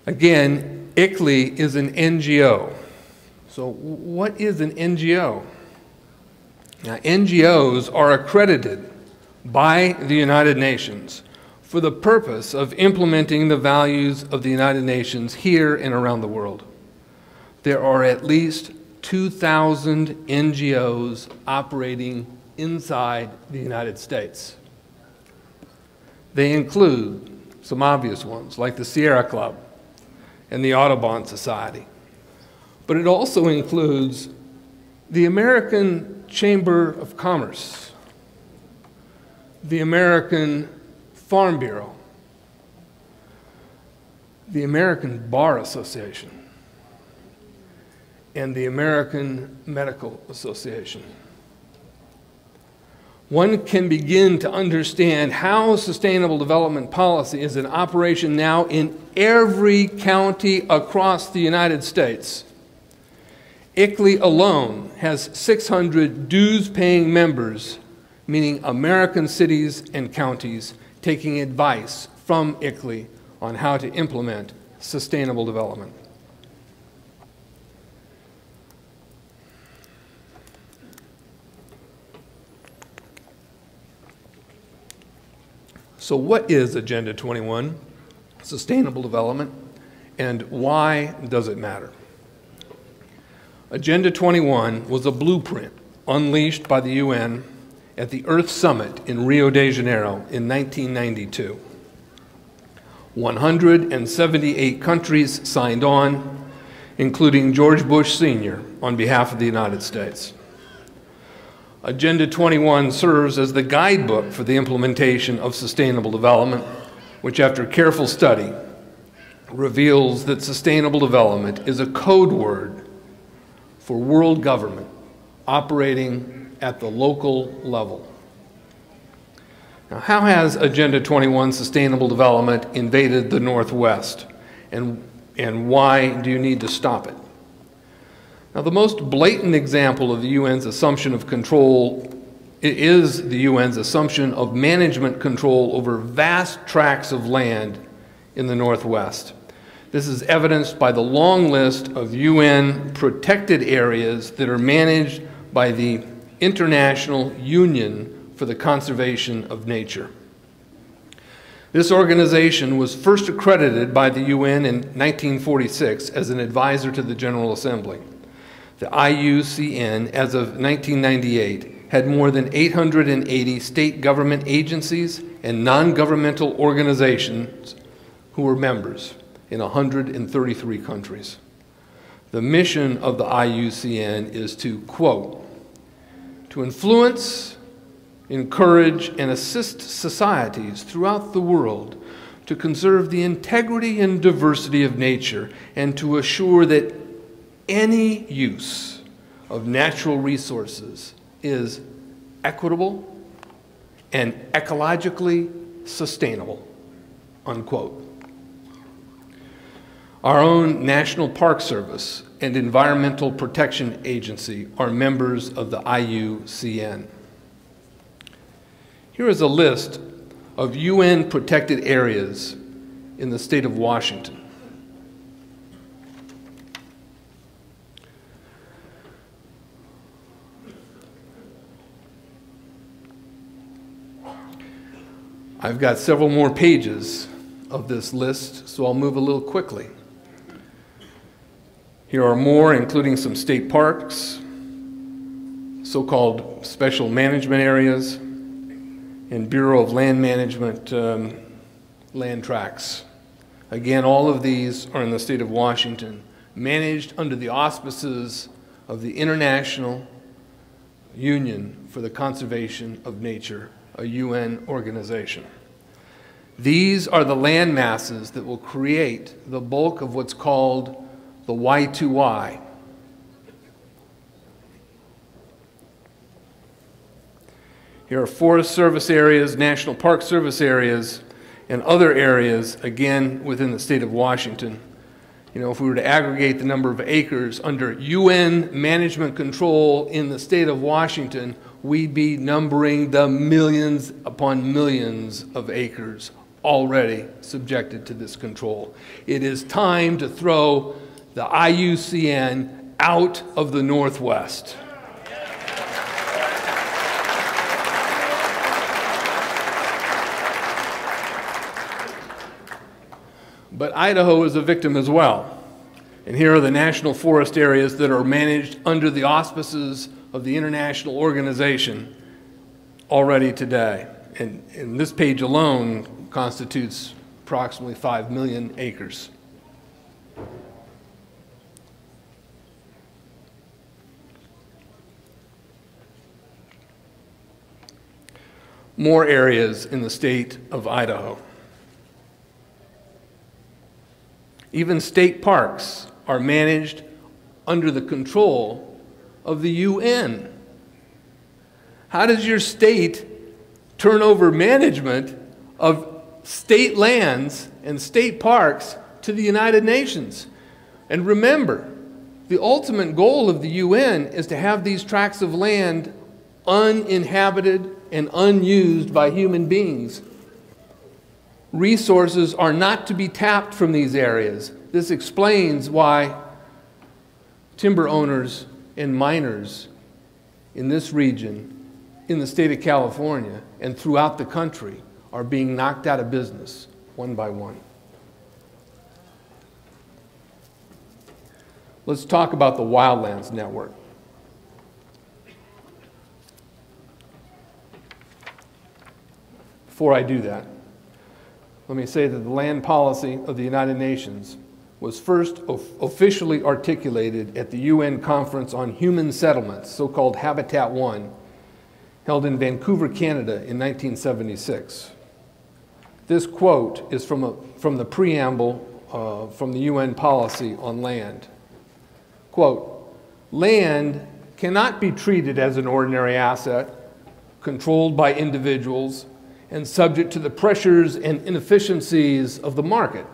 Again, ICLEI is an NGO. So what is an NGO? Now, NGOs are accredited by the United Nations for the purpose of implementing the values of the United Nations here and around the world. There are at least 2,000 NGOs operating inside the United States. They include some obvious ones, like the Sierra Club and the Audubon Society. But it also includes the American Chamber of Commerce, the American Farm Bureau, the American Bar Association, and the American Medical Association. One can begin to understand how sustainable development policy is in operation now in every county across the United States. ICLEI alone has 600 dues-paying members, meaning American cities and counties taking advice from ICLEI on how to implement sustainable development. So what is Agenda 21, Sustainable Development, and why does it matter? Agenda 21 was a blueprint unleashed by the UN at the Earth Summit in Rio de Janeiro in 1992. 178 countries signed on, including George Bush Sr. on behalf of the United States. Agenda 21 serves as the guidebook for the implementation of sustainable development, which after careful study reveals that sustainable development is a code word for world government operating at the local level. Now, how has Agenda 21 Sustainable Development invaded the Northwest, and why do you need to stop it? Now, the most blatant example of the UN's assumption of control is the UN's assumption of management control over vast tracts of land in the Northwest. This is evidenced by the long list of UN protected areas that are managed by the International Union for the Conservation of Nature. This organization was first accredited by the UN in 1946 as an advisor to the General Assembly. The IUCN, as of 1998, had more than 880 state government agencies and non-governmental organizations who were members in 133 countries. The mission of the IUCN is to, quote, to influence, encourage, and assist societies throughout the world to conserve the integrity and diversity of nature and to assure that any use of natural resources is equitable and ecologically sustainable, unquote. Our own National Park Service and Environmental Protection Agency are members of the IUCN. Here is a list of UN protected areas in the state of Washington. I've got several more pages of this list, so I'll move a little quickly. Here are more, including some state parks, so-called special management areas, and Bureau of Land Management land tracts. Again, all of these are in the state of Washington, managed under the auspices of the International Union for the Conservation of Nature, a UN organization. These are the land masses that will create the bulk of what's called the Y2Y. Here are Forest Service areas, National Park Service areas, and other areas, again, within the state of Washington. You know, if we were to aggregate the number of acres under UN management control in the state of Washington, we'd be numbering the millions upon millions of acres already subjected to this control. It is time to throw the IUCN out of the Northwest. But Idaho is a victim as well. And here are the national forest areas that are managed under the auspices of the international organization already today. And this page alone constitutes approximately 5 million acres. More areas in the state of Idaho. Even state parks are managed under the control of the UN. How does your state turn over management of state lands and state parks to the United Nations? And remember, the ultimate goal of the UN is to have these tracts of land uninhabited and unused by human beings. Resources are not to be tapped from these areas. This explains why timber owners and miners in this region, in the state of California, and throughout the country are being knocked out of business one by one. Let's talk about the Wildlands Network. Before I do that, let me say that the land policy of the United Nations was first officially articulated at the UN Conference on Human Settlements, so-called Habitat I, held in Vancouver, Canada in 1976. This quote is from the preamble from the UN policy on land. Quote, "Land cannot be treated as an ordinary asset, controlled by individuals, and subject to the pressures and inefficiencies of the market.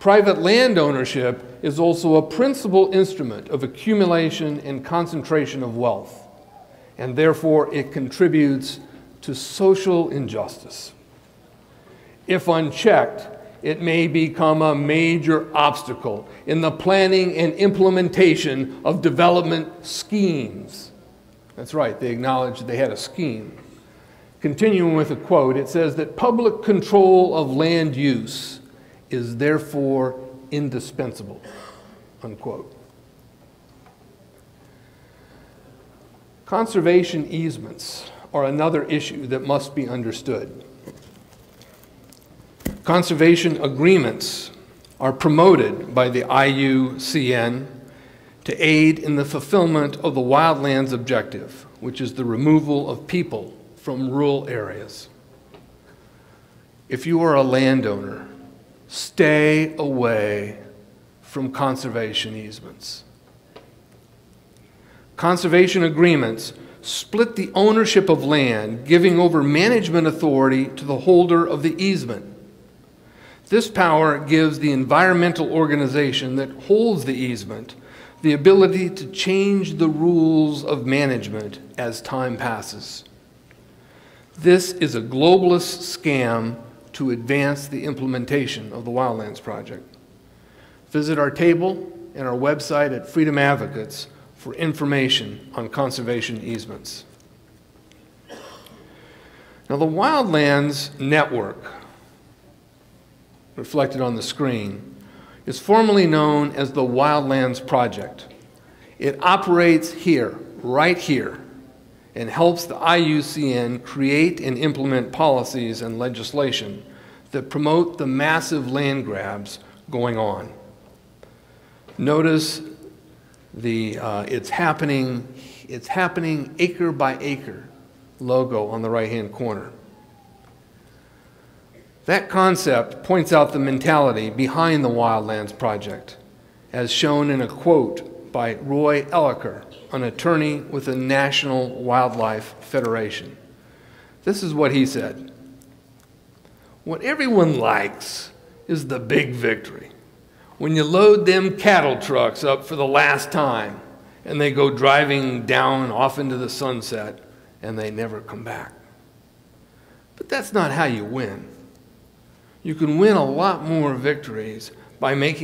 Private land ownership is also a principal instrument of accumulation and concentration of wealth, and therefore it contributes to social injustice. If unchecked, it may become a major obstacle in the planning and implementation of development schemes." That's right, they acknowledged they had a scheme. Continuing with a quote, it says that public control of land use is therefore indispensable, unquote. Conservation easements are another issue that must be understood. Conservation agreements are promoted by the IUCN to aid in the fulfillment of the wildlands objective, which is the removal of people from rural areas. If you are a landowner, stay away from conservation easements. Conservation agreements split the ownership of land, giving over management authority to the holder of the easement. This power gives the environmental organization that holds the easement the ability to change the rules of management as time passes. This is a globalist scam to advance the implementation of the Wildlands Project. Visit our table and our website at Freedom Advocates for information on conservation easements. Now, the Wildlands Network, reflected on the screen, is formally known as the Wildlands Project. It operates here, right here, and helps the IUCN create and implement policies and legislation that promote the massive land grabs going on. Notice the it's happening acre by acre logo on the right-hand corner. That concept points out the mentality behind the Wildlands Project, as shown in a quote by Roy Elliker, an attorney with the National Wildlife Federation. This is what he said: "What everyone likes is the big victory. When you load them cattle trucks up for the last time and they go driving down off into the sunset and they never come back. But that's not how you win. You can win a lot more victories by making